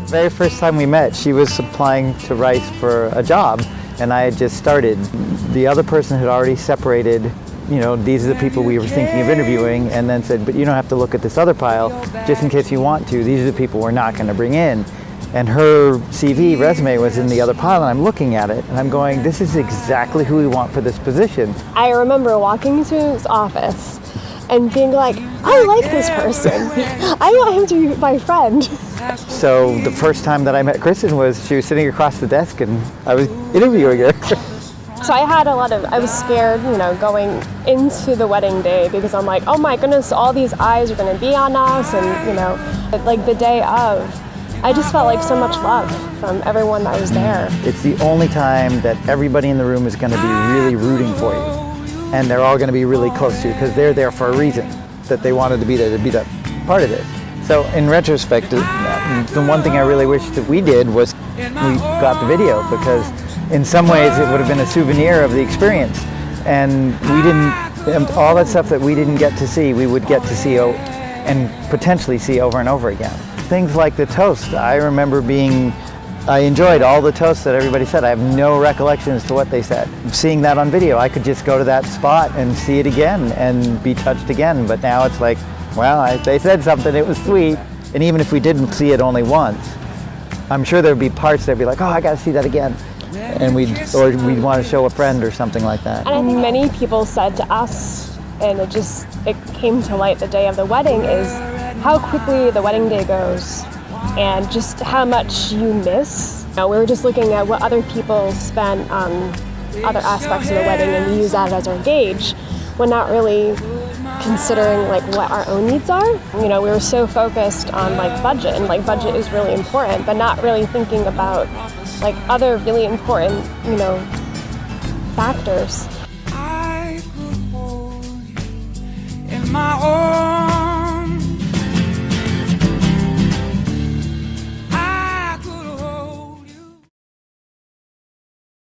Very first time we met, she was applying to Rice for a job, and I had just started. The other person had already separated, you know, these are the people we were thinking of interviewing, and then said, but you don't have to look at this other pile, just in case you want to. These are the people we're not going to bring in. And her CV, resume, was in the other pile, and I'm looking at it, and I'm going, this is exactly who we want for this position. I remember walking to his office and being like, I like this person. I want him to be my friend. So the first time that I met Kristen was she was sitting across the desk, and I was interviewing her. So I was scared, you know, going into the wedding day, because I'm like, oh my goodness, all these eyes are going to be on us, and, you know, like the day of, I just felt like so much love from everyone that was there. It's the only time that everybody in the room is going to be really rooting for you. And they're all going to be really close to you because they're there for a reason, that they wanted to be there to be that part of it. So in retrospect, the one thing I really wish that we did was we got the video, because in some ways it would have been a souvenir of the experience. And we didn't, all that stuff that we didn't get to see, we would get to see and potentially see over and over again. Things like the toast, I remember I enjoyed all the toasts that everybody said. I have no recollection as to what they said. Seeing that on video, I could just go to that spot and see it again and be touched again. But now it's like, well, they said something, it was sweet. And even if we didn't see it only once, I'm sure there'd be parts that'd be like, oh, I gotta see that again. And we'd want to show a friend or something like that. And I think many people said to us, and it came to light the day of the wedding, is how quickly the wedding day goes and just how much you miss. You know, we were just looking at what other people spent on other aspects of the wedding, and we use that as our gauge when not really considering like what our own needs are. You know, we were so focused on like budget, and like budget is really important, but not really thinking about like other really important, you know, factors. I will hold you in my arms.